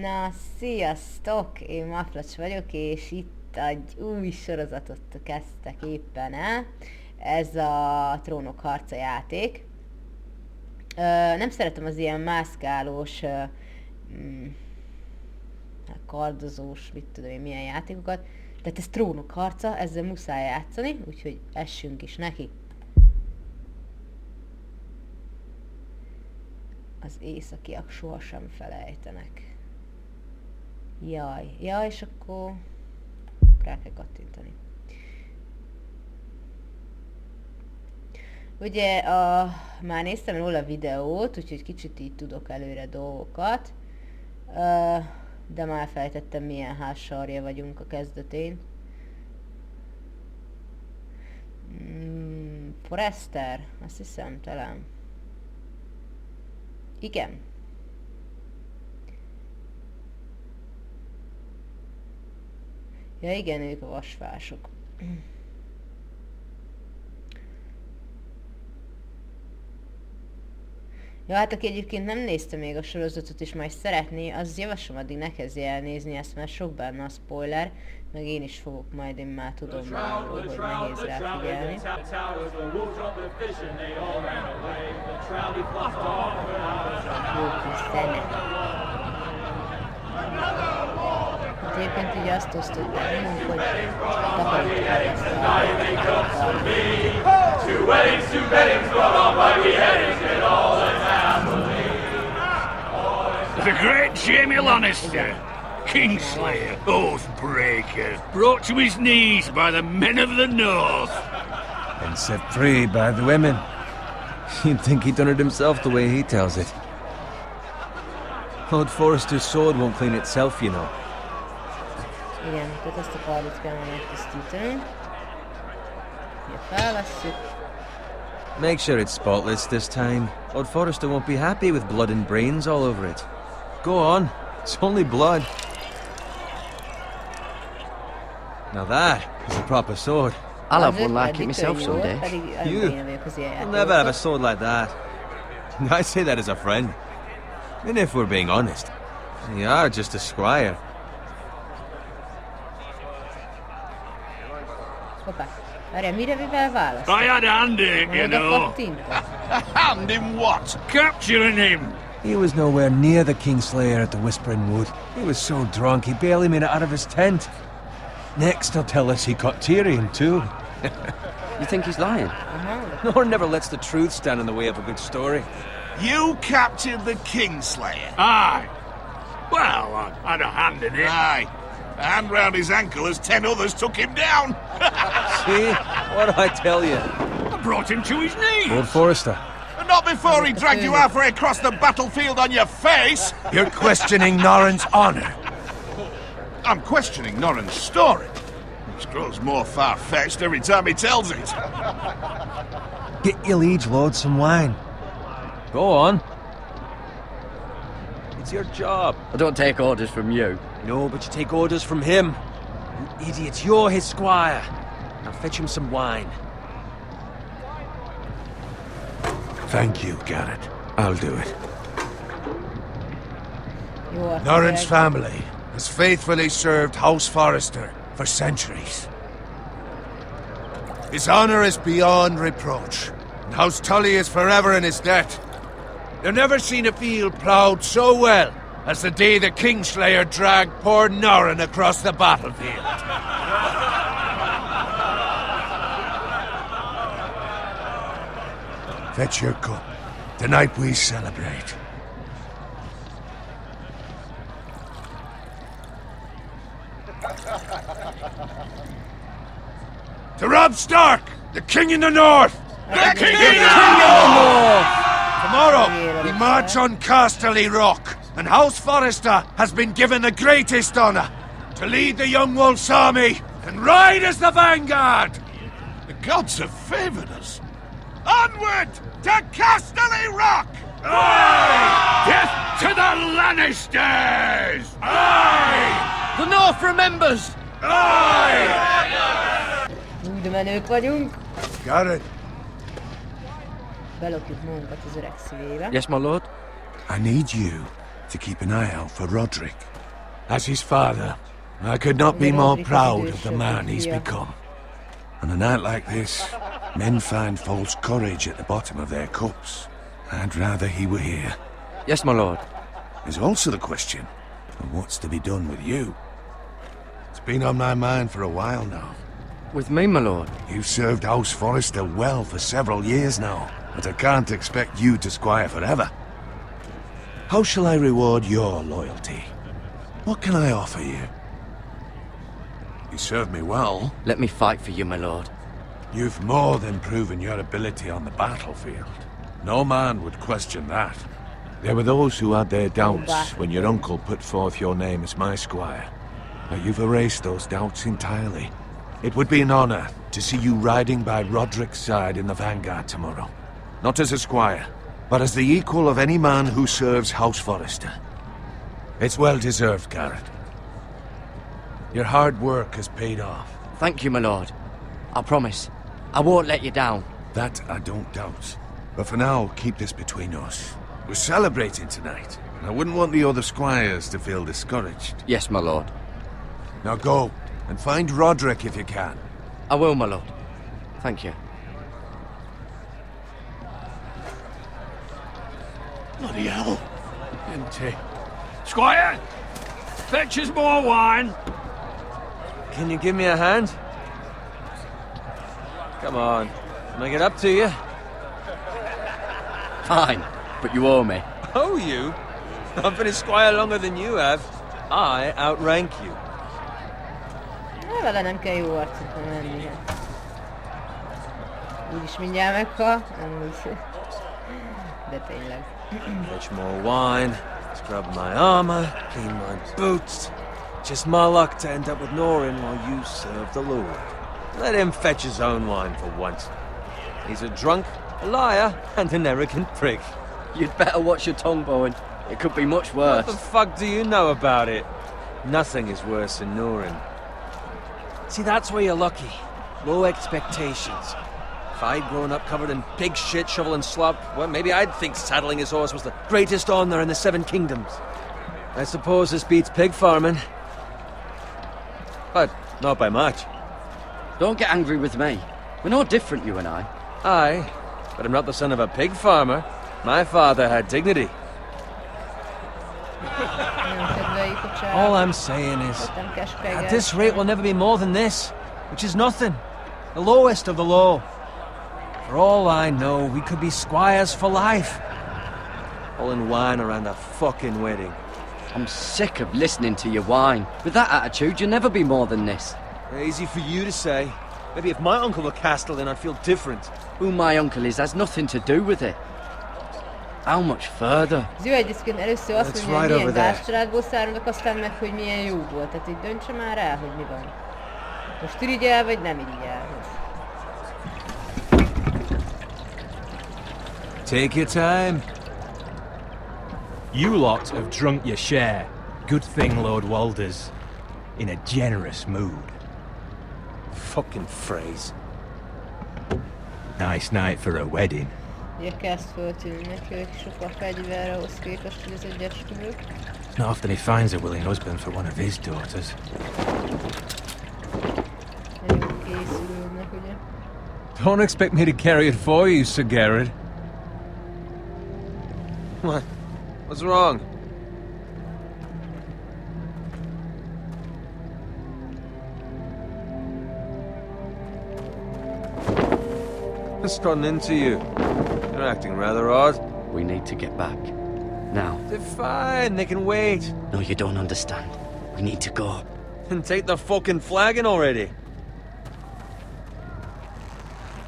Na, sziasztok! Én Maflacs vagyok, és itt egy új sorozatot kezdtek éppen el. Ez a Trónok harca játék. Nem szeretem az ilyen mászkálós, kardozós, mit tudom én, milyen játékokat. Tehát ez Trónok harca, ezzel muszáj játszani, úgyhogy essünk is neki. Az északiak sohasem felejtenek. Jaj, és akkor rá kell kattintani. Ugye már néztem róla a videót, úgyhogy kicsit így tudok előre dolgokat. De már felejtettem, milyen házsarja vagyunk a kezdetén. Forester? Azt hiszem, talán. Igen. Ja igen, ők a vasfások. Ja, hát aki egyébként nem nézte még a sorozatot és majd szeretné, az javaslom addig ne kezdje elnézni ezt, mert sok benne a spoiler, meg én is fogok majd, én már tudom már, hogy nehéz rá figyelni. Jó kis zene. Hát egyébként ugye azt osztották nekünk, hogy takarítsuk el ezt The great Jamie Lannister, Kingslayer, Oathbreaker, brought to his knees by the men of the North. And set free by the women. You'd think he'd done it himself the way he tells it. Lord Forrester's sword won't clean itself, you know. Igen, tehát ezt a kardot kellene megtisztítani. Ja, felvesszük. Make sure it's spotless this time. Lord Forrester won't be happy with blood and brains all over it. Go on, it's only blood. Now that is a proper sword. I'll have one like it myself someday. You'll never have a sword like that. I say that as a friend. And if we're being honest, you are just a squire. Hoppá, várjál, mire mivel választ? I had a hand in it, you know. Hand in what? Capturing him. He was nowhere near the Kingslayer at the Whispering Wood. He was so drunk he barely made it out of his tent. Next he'll tell us he caught Tyrion too. You think he's lying? Nor never lets the truth stand in the way of a good story. You captured the Kingslayer? Aye. Well, I had a hand in it. Aye. A hand round his ankle as 10 others took him down. See? What did I tell you? I brought him to his knees. Lord Forrester. And not before he dragged you halfway across the battlefield on your face. You're questioning Norrin's honor. I'm questioning Norrin's story, which grows more far-fetched every time he tells it. Get your liege lord some wine. Go on. It's your job. I don't take orders from you. No, but you take orders from him. You idiot, you're his squire. Now fetch him some wine. Thank you, Garrett. I'll do it. Norrin's family has faithfully served House Forrester for centuries. His honor is beyond reproach, and House Tully is forever in his debt. They've never seen a field ploughed so well as the day the Kingslayer dragged poor Norrin across the battlefield. Fetch your cup. Tonight we celebrate. To Robb Stark, the King in the North! The King in the North! Tomorrow, we march on Casterly Rock, and House Forrester has been given the greatest honor to lead the Young Wolf's army and ride as the vanguard! The gods have favored us. Onward to Casterly Rock! Aye! Death to the Lannisters! Aye! The North remembers! Aye! Úgy menők vagyunk. Garrett. Belopjuk magunkat az öreg szívébe. Yes, my lord. I need you to keep an eye out for Roderick. As his father, I could not be more proud of the man he's become. On a night like this, men find false courage at the bottom of their cups. I'd rather he were here. Yes, my lord. There's also the question of what's to be done with you. It's been on my mind for a while now. With me, my lord. You've served House Forrester well for several years now, but I can't expect you to squire forever. How shall I reward your loyalty? What can I offer you? You served me well. Let me fight for you, my lord. You've more than proven your ability on the battlefield. No man would question that. There were those who had their doubts when your uncle put forth your name as my squire. But you've erased those doubts entirely. It would be an honor to see you riding by Roderick's side in the vanguard tomorrow. Not as a squire, but as the equal of any man who serves House Forrester. It's well deserved, Garrett. Your hard work has paid off. Thank you, my lord. I promise. I won't let you down. That I don't doubt. But for now, keep this between us. We're celebrating tonight, and I wouldn't want the other squires to feel discouraged. Yes, my lord. Now go, and find Roderick if you can. I will, my lord. Thank you. Bloody hell. Empty. Squire! Fetch us more wine! Can you give me a hand? Come on. Can I get up to you? Fine, but you owe me. Oh, you? I've been a squire longer than you have. I outrank you. Vele nem kell jó arcot menni. Úgyis mindjárt meghal, amúgy. De tényleg. Fetch more wine, scrub my armor, clean my boots. Just my luck to end up with Norin while you serve the Lord. Let him fetch his own wine for once. He's a drunk, a liar, and an arrogant prick. You'd better watch your tongue, Bowen. It could be much worse. What the fuck do you know about it? Nothing is worse than Norin. See, that's where you're lucky. Low expectations. If I'd grown up covered in pig shit, shovel and slop, well, maybe I'd think saddling his horse was the greatest honor in the Seven Kingdoms. I suppose this beats pig farming. But not by much. Don't get angry with me. We're no different, you and I. Aye, but I'm not the son of a pig farmer. My father had dignity. All I'm saying is, at this rate we'll never be more than this, which is nothing. The lowest of the low. For all I know, we could be squires for life. Pulling wine around a fucking wedding. I'm sick of listening to your whine. With that attitude, you'll never be more than this. Easy for you to say. Maybe if my uncle were Castellan, I'd feel different. Who my uncle is has nothing to do with it. How much further? Az jó egyébként először azt mondja, hogy milyen gázcsaládból származok, aztán meg, hogy milyen jó volt. Tehát így döntse már el, hogy mi van. Most irigyel, vagy nem irigyel. Take your time. You lot have drunk your share. Good thing Lord Walder's in a generous mood. Fucking phrase. Nice night for a wedding. Ugye kezd föltűnni neki, hogy sok a fegyver ahhoz képest, hogy ez egy esküvő. Not often he finds a willing husband for one of his daughters. Nagyon készülődnek, ugye? Don't expect me to carry it for you, Sir Garrett. What? What's wrong? What's gotten into you? You're acting rather odd. We need to get back. Now. They're fine, they can wait. No, you don't understand. We need to go. And take the fucking flagon already.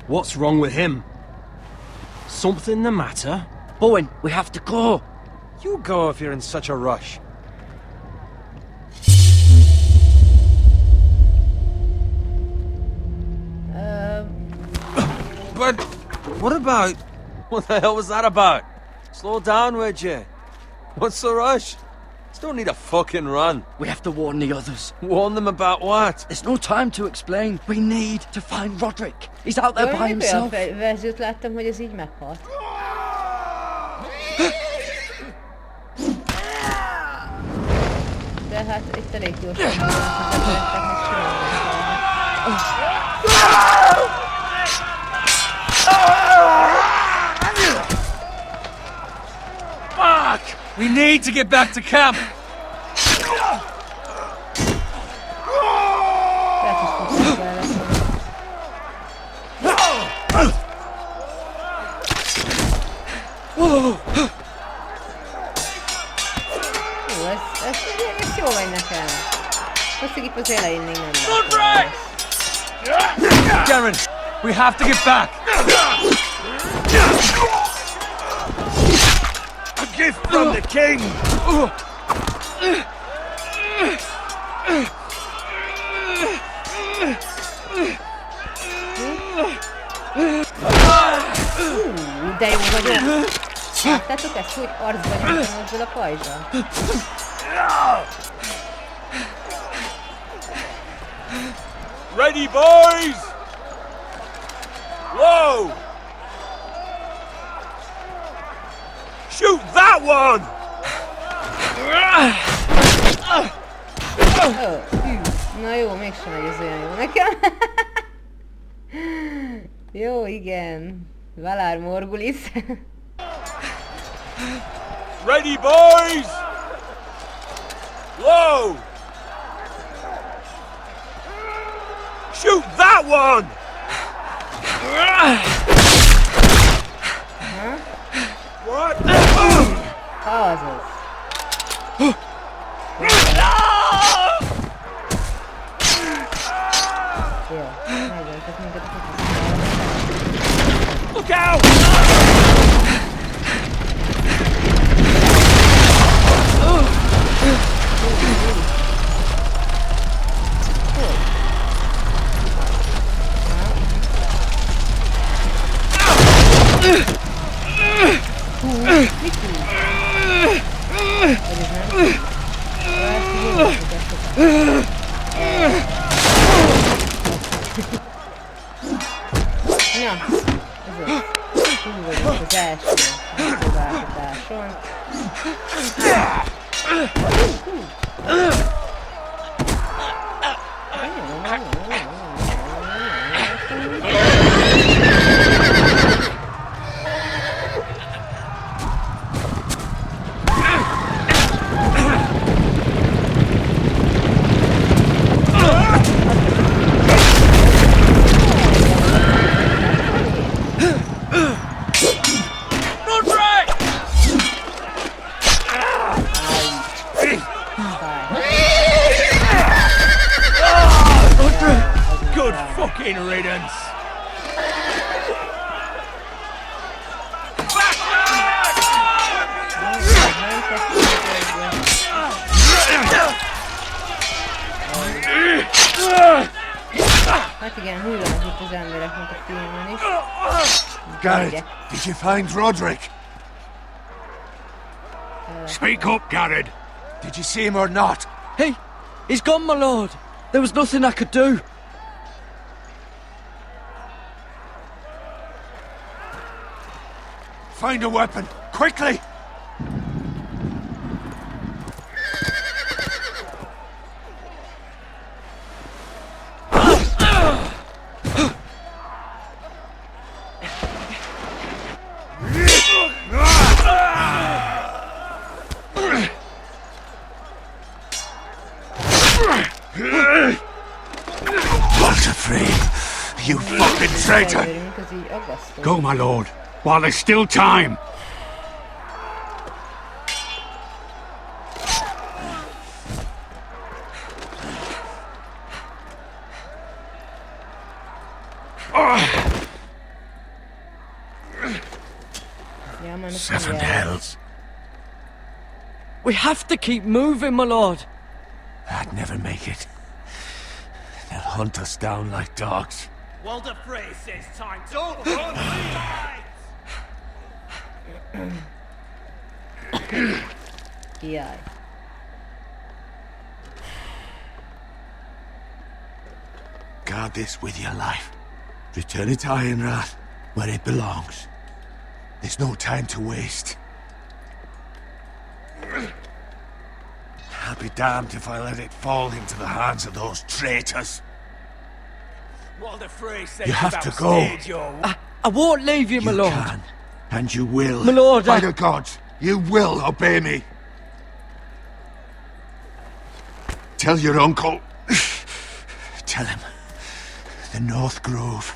What's wrong with him? Something the matter? Bowen, we have to go. You go if you're in such a rush. But what about... What the hell was that about? Slow down, would you? What's the rush? Still need a fucking run. We have to warn the others. Warn them about what? There's no time to explain. We need to find Roderick. He's out there by himself. Olyan verziót láttam, hogy ez így meghalt. De hát itt elég gyorsan vannak az embereknek Fuck! We need to get back to camp! Ez jó megy nekem. Azt itt az elején még nem Garen, we have to get back! A gift from the king! De jó vagyok. Láttátok ezt, hogy arcba nyomtam ezzel a pajzsal? Ready, boys! Whoa! Shoot that one! Na jó, mégsem megy ez olyan jó nekem. Jó, igen. Valár Morgulis. Ready, boys! Whoa! Shoot that one! What? Azaz. Jó, megöltök minket a kutuszkával. Look out! Az első próbálkozáson. Good fucking riddance! Hát igen, hullanak itt az emberek, mint a filmben is. Garrett, did you find Roderick? Speak up, Garrett. Did you see him or not? He's gone, my lord. There was nothing I could do. Find a weapon, quickly! You fucking traitor! Go, my lord, while there's still time. Seven hells. We have to keep moving, my lord. I'd never make it. They'll hunt us down like dogs. Walder Frey says time to run Jaj. Guard this with your life. Return it to Ironrath, where it belongs. There's no time to waste. I'll be damned if I let it fall into the hands of those traitors. You have to go. I won't leave you, my You lord. can, and you will. My lord, By the gods, you will obey me. Tell your uncle. Tell him the North Grove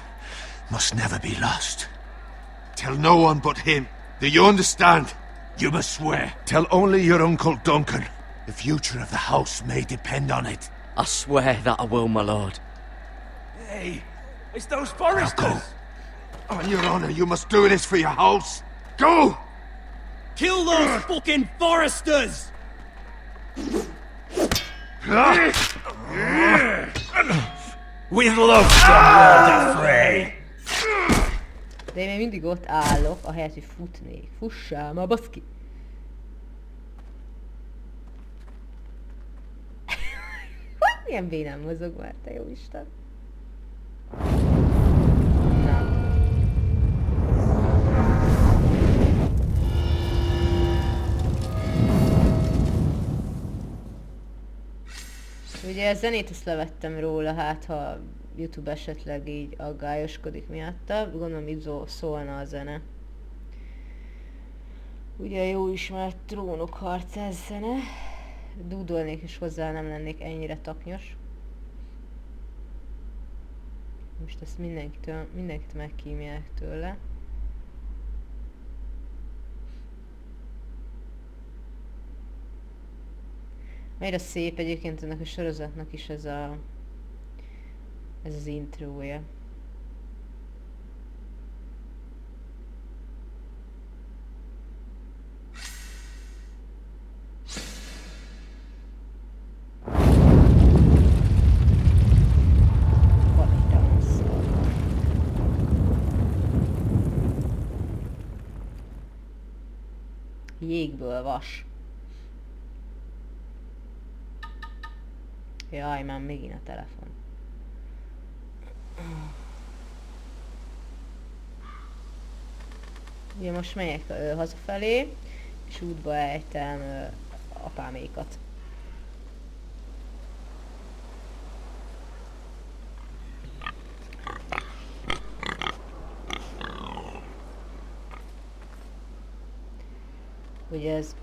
must never be lost. Tell no one but him. Do you understand? You must swear. Tell only your Uncle Duncan. The future of the house may depend on it. I swear that I will, my lord. Hey, it's those Now foresters! go. On your honor, you must do this for your house. Go! Kill those fucking foresters! With love, son, Frey! De én még mindig ott állok, ahelyett, hogy futnék. Fussál ma, baszki! Milyen bénán mozog már, te jó Isten! Na. Ugye a zenét ezt levettem róla, hát ha YouTube esetleg így aggályoskodik miatta, gondolom így szólna a zene. Ugye jó ismert Trónok harca zene, dúdolnék és hozzá nem lennék ennyire taknyos. Most ezt mindenkit megkímják tőle. Mennyire szép egyébként ennek a sorozatnak is ez az intrója. Jégből vas. Jaj, már megint a telefon. Ugye most megyek hazafelé, és útba ejtem apámékat. Ugye ez...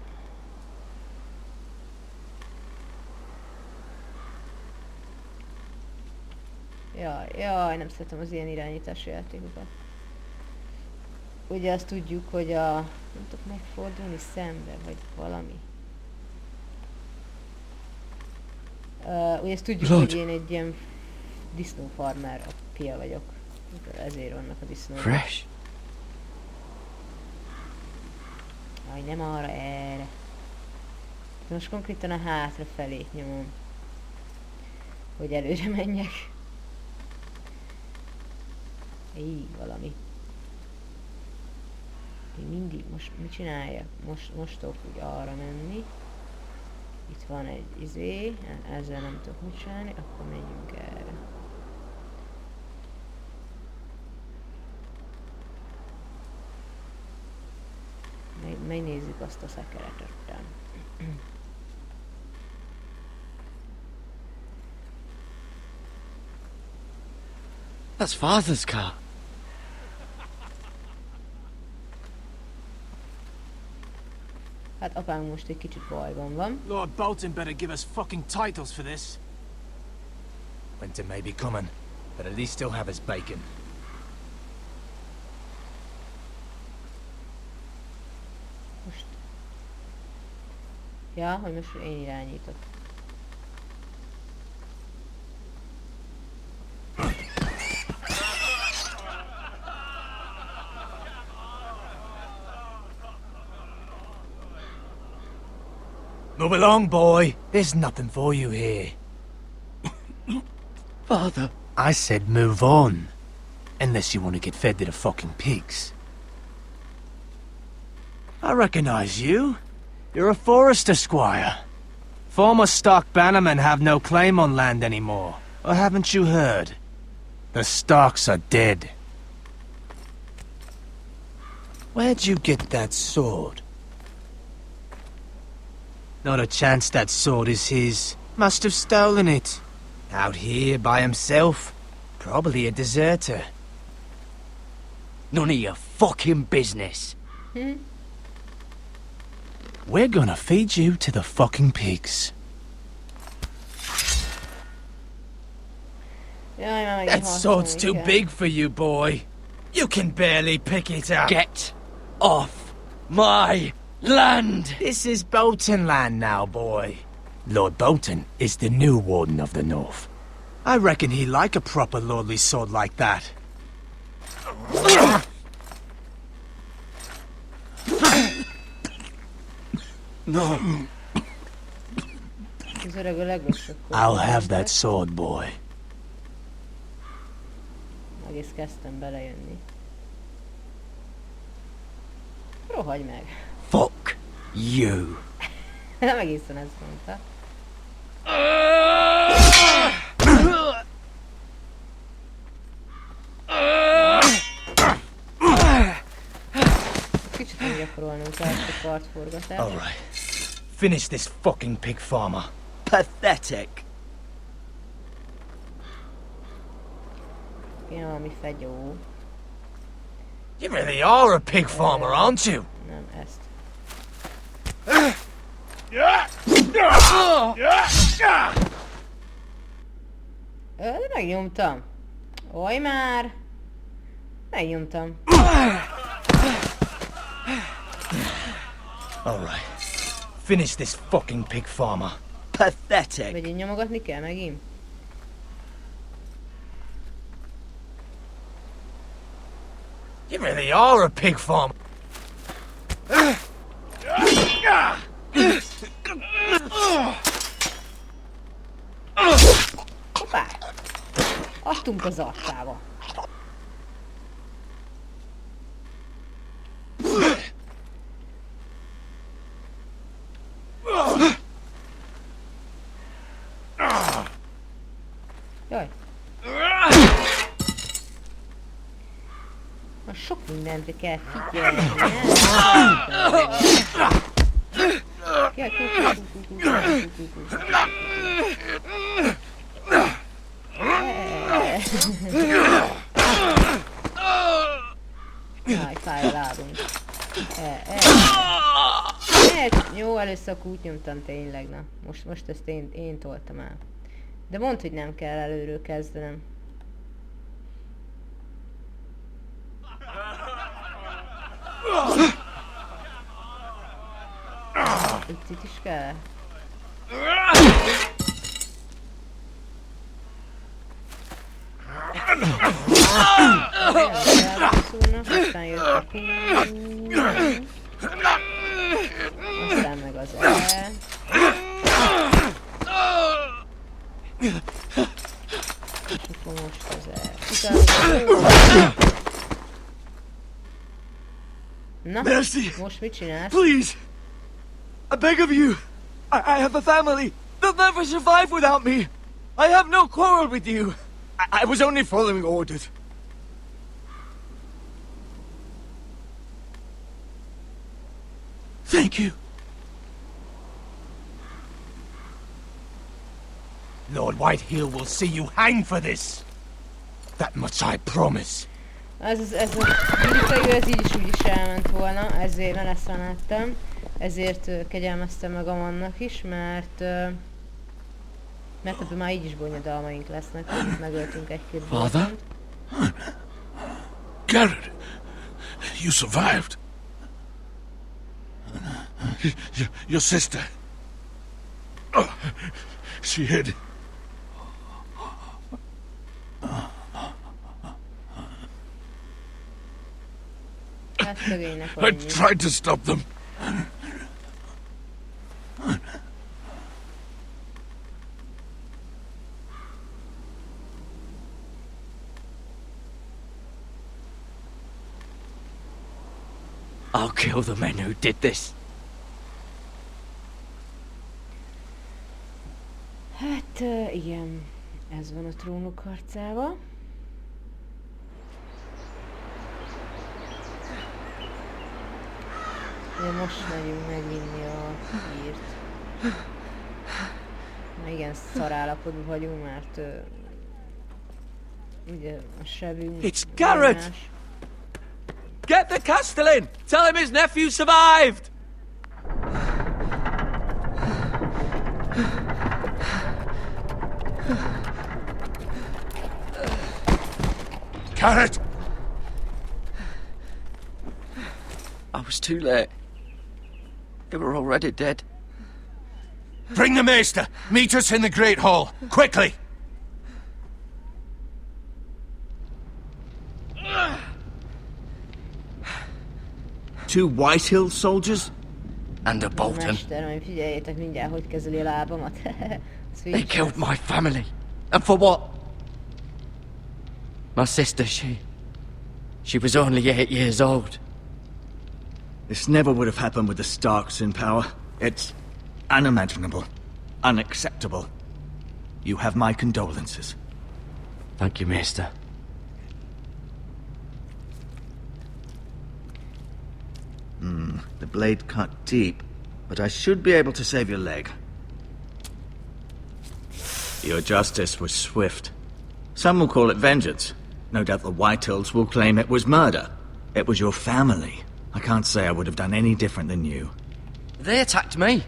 Jaj, nem szeretem az ilyen irányítású játékokat. Ugye azt tudjuk, hogy nem tudok megfordulni szembe, vagy valami. Ugye ezt tudjuk, hogy én egy ilyen disznófarmer apja vagyok. Ezért vannak a disznók. Fresh. Aj, nem arra, erre. Most konkrétan a hátrafelét nyomom. Hogy előre menjek. Így valami. Még mindig, most mit csinálja? Most tudok úgy arra menni. Itt van egy ezzel nem tudok mit csinálni, akkor menjünk erre. Megnézzük azt a szekeretet. That's Father's car. Hát apám most egy kicsit bajban van. Lord Bolton better give us fucking titles for this. Winter may be coming, but at least he'll have his bacon. Most... Ja, hogy most én irányítok. Move along, boy. There's nothing for you here. Father. I said move on. Unless you want to get fed to the fucking pigs. I recognize you. You're a forester squire. Former stock bannermen have no claim on land anymore. Or haven't you heard? The Starks are dead. Where'd you get that sword? Not a chance that sword is his. Must have stolen it. Out here by himself. Probably a deserter. None of your fucking business. We're gonna feed you to the fucking pigs. Jaj, már megint That sword's harcolni too kell. big for you, boy. You can barely pick it up. Get off my land! This is Bolton land now, boy. Lord Bolton is the new Warden of the North. I reckon he'd like a proper lordly sword like that. No. Az öreg a legrosszabb. I'll have that sword, boy. Egész kezdtem belejönni. Rohagy meg. Fuck you. Nem egészen ezt mondta. Kicsit nem gyakorolnunk kell ezt a kartforgatást. Alright. Finish this fucking pig farmer. Pathetic. Kéne valami fegyó. You really are a pig farmer, aren't you? Nem, ezt. Megnyomtam. Oly már. Megnyomtam. Alright. Finish this fucking pig farmer. Pathetic. Vagy én nyomogatni kell megint? You really are a pig farmer. Hoppá! Adtunk az arcába. Jaj. Ma sok mindenre kell figyelni, Jaj, fáj a lábunk. Jó, először a kút nyomtam tényleg, na. Most ezt én toltam el. De mondd, hogy nem kell előről kezdenem. Itt is kell. Aztán jött a Q. Aztán meg az E. És akkor most az E. Na, Mercy. most mit csinálsz? Please! I beg of you! I have a family! They'll never survive without me! I have no quarrel with you! I was only following orders. Thank you. Lord Whitehill will see you hang for this. That much I promise. Ez a bilikai, ez így is úgy is elment volna, ezért beleszanáltam. Ezért kegyelmeztem meg Amannak is, mert ebből már így is bonyodalmaink lesznek, hogy megöltünk egy-két Father? Garrett, you survived. Your sister. Oh, she hid. I tried to stop them. I'll kill the men who did this. Hát igen, ez van a Trónok harcába. De most megyünk megvinni a hírt. Na igen, szarállapotban vagyunk, mert ugye a sebünk... It's Garrett! Get the Castellan! Tell him his nephew survived! Garrett! I was too late. They were already dead. Bring the maester! Meet us in the Great Hall! Quickly! Two Whitehill soldiers? And a Bolton. Mester, majd figyeljétek mindjárt, hogy kezeli a lábamat. They killed my family. And for what? My sister, she was only 8 years old. This never would have happened with the Starks in power. It's unimaginable. Unacceptable. You have my condolences. Thank you, Maester. The blade cut deep, but I should be able to save your leg. Your justice was swift. Some will call it vengeance. No doubt the Whitehills will claim it was murder. It was your family. I can't say I would have done any different than you. They attacked me.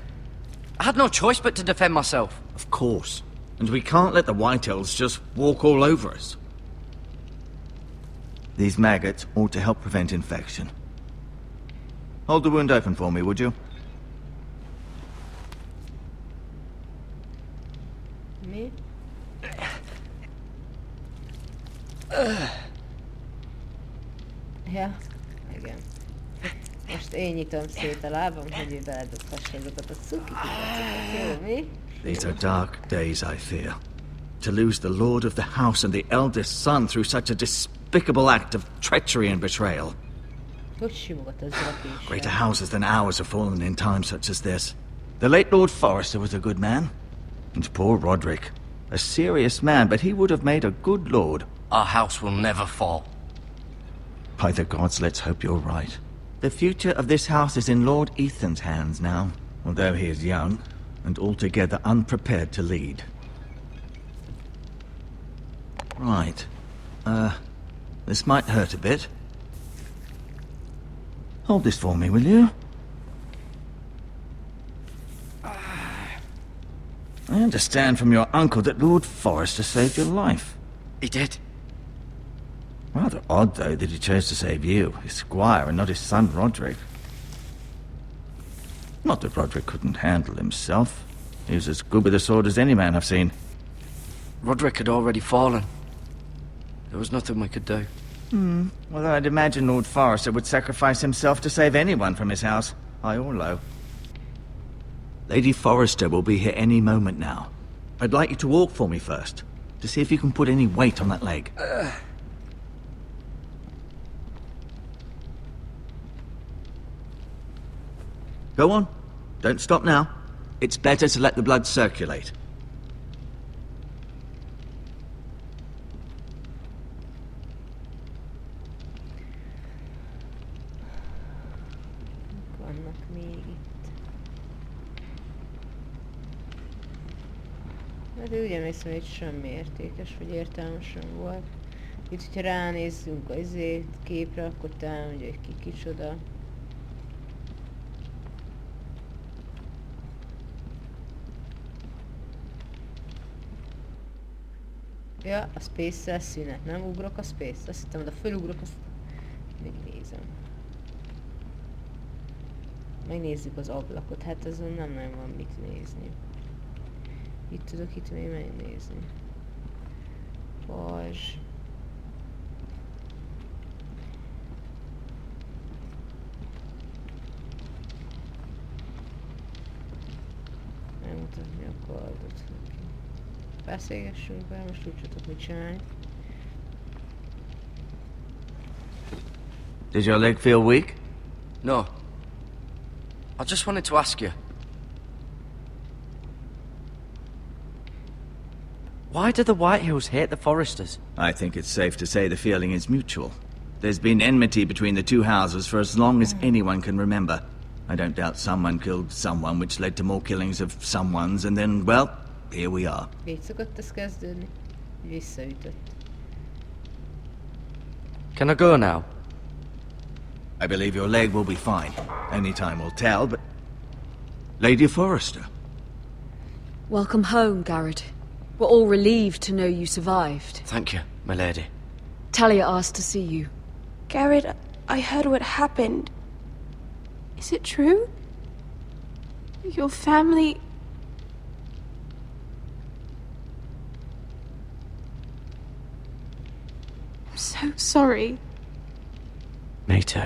I had no choice but to defend myself. Of course. And we can't let the Whitehills just walk all over us. These maggots ought to help prevent infection. Hold the wound open for me, would you? Mi? Ja, igen. Most én nyitom szét a lábam, hogy ő beledobhassa azokat a cukikat, jó mi? These are dark days, I fear. To lose the lord of the house and the eldest son through such a despicable act of treachery and betrayal. Hogy simogat ezzel a késsel? Greater houses than ours have fallen in times such as this. The late Lord Forrester was a good man. And poor Roderick. A serious man, but he would have made a good lord. Our house will never fall. By the gods, let's hope you're right. The future of this house is in Lord Ethan's hands now, although he is young and altogether unprepared to lead. Right. This might hurt a bit. Hold this for me, will you? I understand from your uncle that Lord Forrester saved your life. He did. Rather odd, though, that he chose to save you, his squire, and not his son Roderick. Not that Roderick couldn't handle himself. He was as good with a sword as any man I've seen. Roderick had already fallen. There was nothing we could do. Well, I'd imagine Lord Forrester would sacrifice himself to save anyone from his house, high or low. Lady Forrester will be here any moment now. I'd like you to walk for me first, to see if you can put any weight on that leg. Go on. Don't stop now. It's better to let the blood circulate. Vannak még itt. Hát úgy emlékszem, hogy semmi értékes vagy értelmesen volt. Itt, hogyha ránézzünk az képre, akkor talán ugye ki kicsoda. Ja, a space-szel szünet, nem ugrok a space-t. Azt hittem, hogy fölugrok, azt még nézem. Megnézzük az ablakot, hát azon nem nagyon van mit nézni. Itt tudok itt még megnézni. Pazs. Megmutatni a kardot. Beszélgessünk be, most úgy tudok mit csinálni. Does your leg feel weak? No. I just wanted to ask you. Why do the Whitehills hate the Forresters? I think it's safe to say the feeling is mutual. There's been enmity between the two houses for as long as anyone can remember. I don't doubt someone killed someone, which led to more killings of someones, and then, well, here we are. Így szokott ez kezdődni. Visszaütött. Can I go now? I believe your leg will be fine. Only time will tell, but... Lady Forrester. Welcome home, Garrett. We're all relieved to know you survived. Thank you, my lady. Talia asked to see you. Garrett, I heard what happened. Is it true? Your family... I'm so sorry. Me too.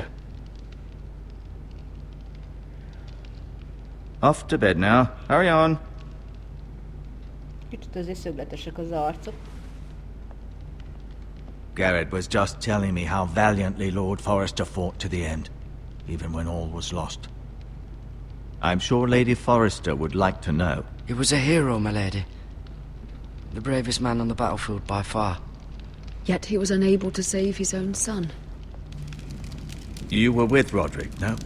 Off to bed now. Hurry on. Kicsit azért szögletesek az arcok. Garrett was just telling me how valiantly Lord Forrester fought to the end, even when all was lost. I'm sure Lady Forrester would like to know. He was a hero, my lady. The bravest man on the battlefield by far. Yet he was unable to save his own son. You were with Roderick, no?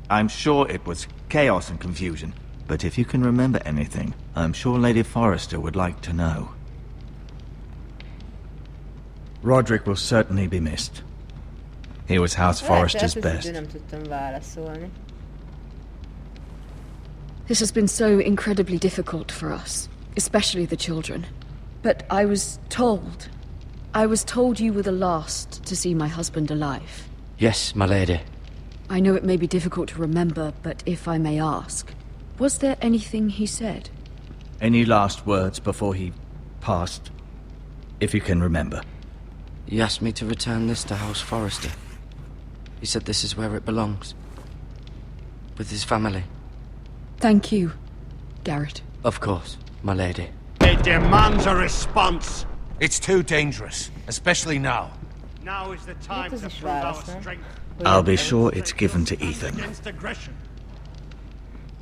I'm sure it was chaos and confusion, but if you can remember anything, I'm sure Lady Forrester would like to know. Roderick will certainly be missed. He was House Forrester's best. Nem tudtam válaszolni. This has been so incredibly difficult for us, especially the children. But I was told you were the last to see my husband alive. Yes, my lady. I know it may be difficult to remember, but if I may ask, was there anything he said? Any last words before he passed? If you can remember. He asked me to return this to House Forrester. He said this is where it belongs. With his family. Thank you, Garrett. Of course, my lady. It demands a response. It's too dangerous, especially now. Now is the time Ez to is prove our válasz, nem? strength I'll be sure it's given to Ethan. against aggression.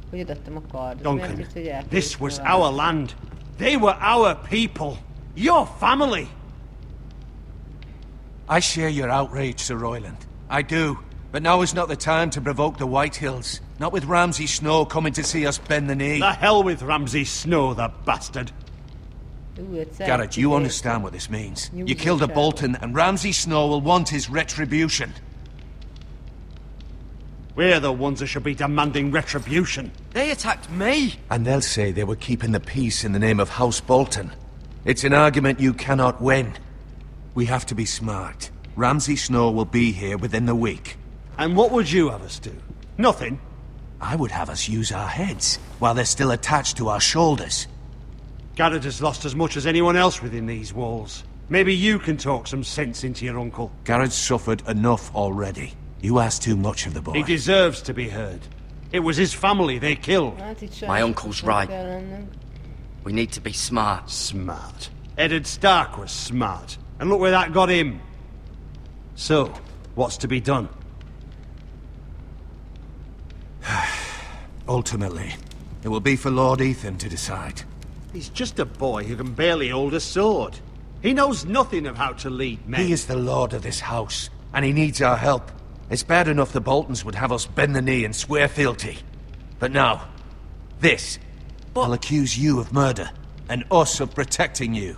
Hogy adattam a kardot. Duncan, Mert hogy elküldtem this was a our land. They were our people. Your family. I share your outrage, Sir Royland. I do. But now is not the time to provoke the Whitehills. Not with Ramsay Snow coming to see us bend the knee. The hell with Ramsay Snow, the bastard. Garrett, you understand what this means. You killed a Bolton, and Ramsay Snow will want his retribution. We're the ones that should be demanding retribution. They attacked me! And they'll say they were keeping the peace in the name of House Bolton. It's an argument you cannot win. We have to be smart. Ramsay Snow will be here within the week. And what would you have us do? Nothing. I would have us use our heads, while they're still attached to our shoulders. Garrett has lost as much as anyone else within these walls. Maybe you can talk some sense into your uncle. Garrett's suffered enough already. You ask too much of the boy. He deserves to be heard. It was his family they killed. My uncle's right. We need to be smart. Smart. Eddard Stark was smart. And look where that got him. So, what's to be done? Ultimately, it will be for Lord Ethan to decide. He's just a boy who can barely hold a sword. He knows nothing of how to lead men. He is the lord of this house, and he needs our help. It's bad enough the Boltons would have us bend the knee and swear fealty. But now, this. I'll accuse you of murder, and us of protecting you.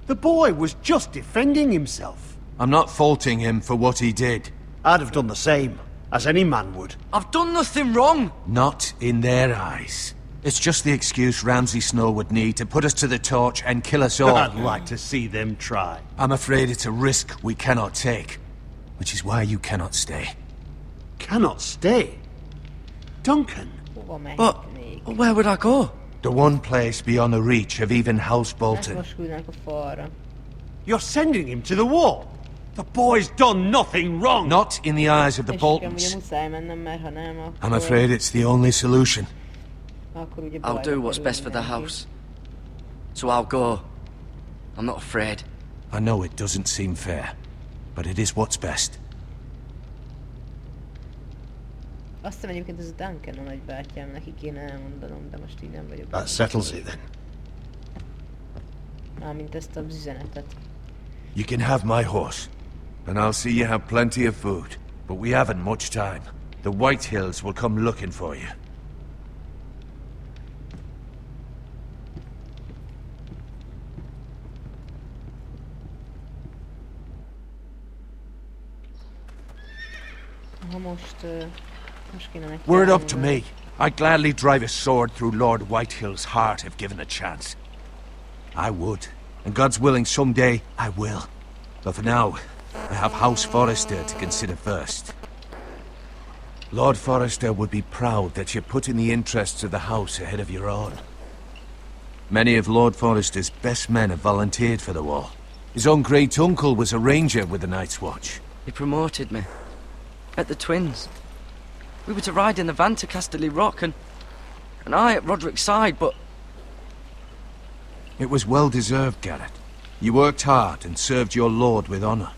The boy was just defending himself. I'm not faulting him for what he did. I'd have done the same, as any man would. I've done nothing wrong! Not in their eyes. It's just the excuse Ramsay Snow would need to put us to the torch and kill us all. I'd like to see them try. I'm afraid it's a risk we cannot take, which is why you cannot stay. Cannot stay? Duncan? But where would I go? The one place beyond the reach of even House Bolton. You're sending him to the wall? The boy's done nothing wrong! Not in the eyes of the Boltons. I'm afraid it's the only solution. I'll do what's best for the house. So I'll go. I'm not afraid. I know it doesn't seem fair, but it is what's best. Azt hiszem egyébként ez a Duncan a nagybátyám, neki kéne elmondanom, de most így nem vagyok. That settles it then. Mármint ezt az üzenetet. You can have my horse, and I'll see you have plenty of food, but we haven't much time. the White Hills will come looking for you. Were it up to me, I'd gladly drive a sword through Lord Whitehill's heart if given a chance. I would, and God's willing someday I will. But for now, I have House Forrester to consider first. Lord Forrester would be proud that you're putting the interests of the house ahead of your own. Many of Lord Forrester's best men have volunteered for the war. His own great-uncle was a ranger with the Night's Watch. He promoted me. At the Twins. We were to ride in the van to Casterly Rock, and I at Roderick's side, but... It was well deserved, Garrett. You worked hard and served your lord with honor.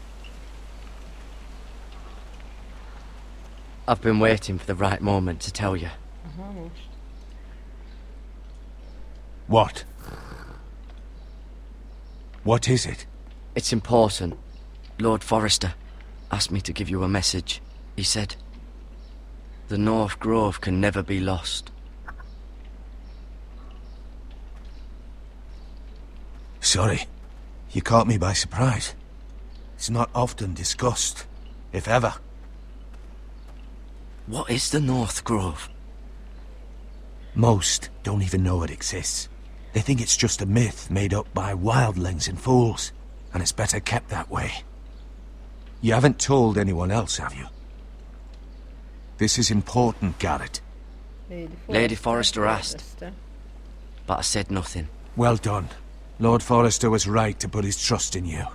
I've been waiting for the right moment to tell you. What? What is it? It's important. Lord Forrester asked me to give you a message. He said, the North Grove can never be lost. Sorry. You caught me by surprise. It's not often discussed, if ever. What is the North Grove? Most don't even know it exists. They think it's just a myth made up by wildlings and fools, and it's better kept that way. You haven't told anyone else, have you? This is important, Garrett. Lady Forrester asked, but I said nothing. Well done. Lord Forrester was right to put his trust in you.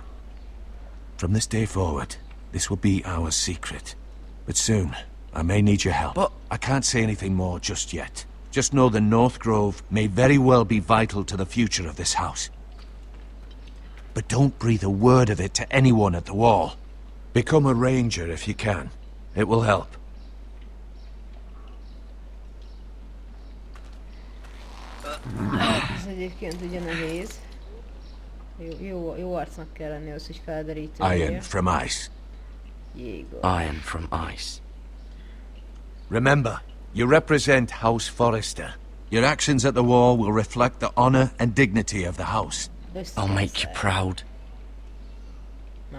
From this day forward, this will be our secret. But soon, I may need your help. But I can't say anything more just yet. Just know the North Grove may very well be vital to the future of this house. But don't breathe a word of it to anyone at the wall. Become a ranger if you can. It will help. Ez egyébként ugye nehéz. Jó arcnak kell lenni ahhoz, hogy felderítő. Iron from ice. Iron from ice. Remember, you represent House Forrester. Your actions at the war will reflect the honor and dignity of the house. I'll make you proud.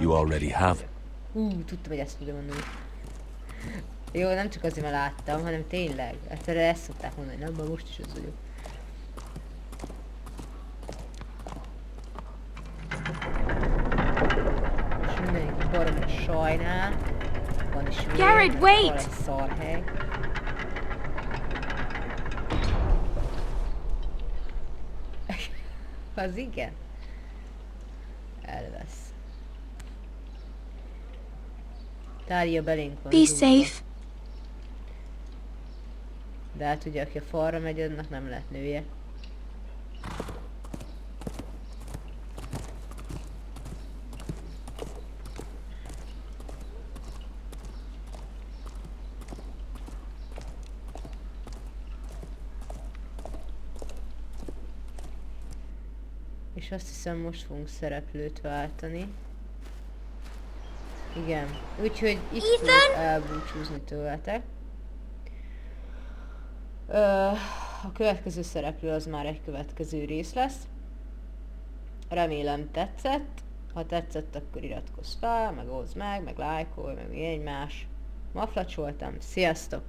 You already have. Tudtam, hogy ezt tudom mondani. Jó, nem csak azért, mert láttam, hanem tényleg. Egyszerűen ezt szokták mondani, nem? Bár most is az vagyok. És mindenki baromra sajnál. Van is még. Garrett, wait! Van egy szarhely. Az igen. Elvesz. Tália belénk van. Be safe. De hát ugye, aki a falra megy, annak nem lehet nője. És azt hiszem, most fogunk szereplőt váltani. Igen. Úgyhogy itt fogok elbúcsúzni tőletek. A következő szereplő az már egy következő rész lesz. Remélem tetszett. Ha tetszett, akkor iratkozz fel, meg oszd meg lájkolj, meg egymás. Maflacs voltam. Sziasztok!